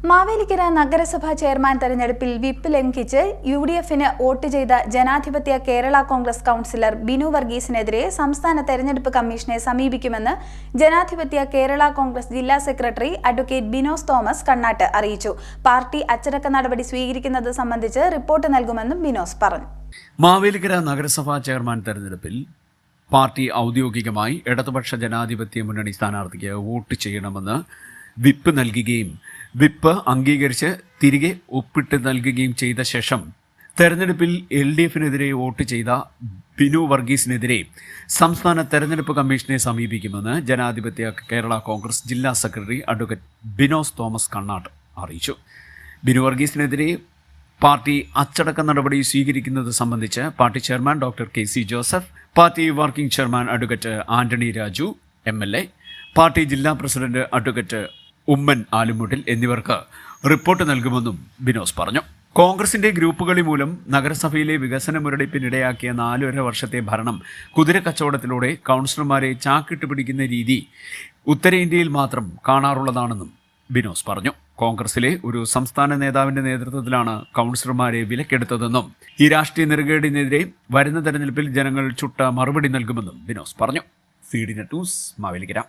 മാവേലിക്കര നഗരസഭാ ചെയർമാൻ തെരഞ്ഞെടുപ്പിൽ വിപ്പ് ലംഘിച്ച് യുഡിഎഫിന് വോട്ട് ചെയ്ത ജനാധിപത്യ കേരള കോൺഗ്രസ് കൗൺസിലർ ബിനു വർഗീസിനെതിരെ സംസ്ഥാന തെരഞ്ഞെടുപ്പ് കമ്മീഷനെ സമീപിക്കുമെന്ന് ജനാധിപത്യ കേരള കോൺഗ്രസ് ജില്ലാ secretary advocate Bino's Thomas Kannatt അറിയിച്ചു. പാർട്ടി അച്ചടക്ക നടപടി സ്വീകരിക്കുന്നത് സംബന്ധിച്ച് റിപ്പോർട്ട് നൽകുമെന്നും ബിനോസ് പറഞ്ഞു. മാവേലിക്കര നഗരസഭാ ചെയർമാൻ തെരഞ്ഞെടുപ്പിൽ പാർട്ടി ഔദ്യോഗികമായി ഇടതുപക്ഷ ജനാധിപത്യ മുന്നണി സ്ഥാനാർത്ഥിക്ക് വോട്ട് ചെയ്യണമെന്ന് വിപ്പ് നൽകുകയും വിപ്പ് അംഗീകരിച്ച് തിരികെ ഒപ്പിട്ട് നൽകുകയും ചെയ്ത ശേഷം തെരഞ്ഞെടുപ്പിൽ LDFിനെതിരെ വോട്ട് ചെയ്ത ബിനു വർഗീസിനെതിരെ സംസ്ഥാന തെരഞ്ഞെടുപ്പ് കമ്മീഷനെ സമീപിക്കുമെന്ന് ജനാധിപത്യ കേരള കോൺഗ്രസ് ജില്ലാ secretary advocate Bino's Thomas Kannatt അറിയിച്ചു. ബിനു വർഗീസിനെതിരെ പാർട്ടി അച്ചടക്ക നടപടി സ്വീകരിക്കുന്നത് സംബന്ധിച്ച് party chairman doctor KC Joseph, party working chairman advocate Antony Raju MLA, party ജില്ലാ പ്രസിഡന്റ് അഡ്വക്കേറ്റ് ഉമ്മൻ ആലുമുട്ടിൽ എന്നിവർക്ക് റിപ്പോർട്ട് നൽകുമെന്നും ബിനോസ് പറഞ്ഞു. കോൺഗ്രസിന്റെ ഗ്രൂപ്പുകളി മൂലം നഗരസഭയിലെ വികസന മുരടിപ്പിനിടയാക്കിയ 4.5 വർഷത്തെ ഭരണം കുതിരക്കച്ചവടത്തിലൂടെ കൗൺസിലർമാരെ ചാക്കിട്ട് പിടിക്കുന്ന രീതി ഉത്തരേന്ത്യയിൽ മാത്രം കാണാറുള്ളതാണെന്നും ബിനോസ് പറഞ്ഞു. കോൺഗ്രസിലെ ഒരു സംസ്ഥാന നേതാവിന്റെ നേതൃത്വത്തിലാണ് കൗൺസിലർമാരെ വിലക്കെടുത്തതെന്നും ഈ രാഷ്ട്രീയ നെറുകേടിനെതിരെ വരുന്ന തെരഞ്ഞെടുപ്പിൽ ജനങ്ങൾ ചുട്ട മറുപടി നൽകുമെന്നും ബിനോസ് പറഞ്ഞു. CDNet news, Mavelikkara.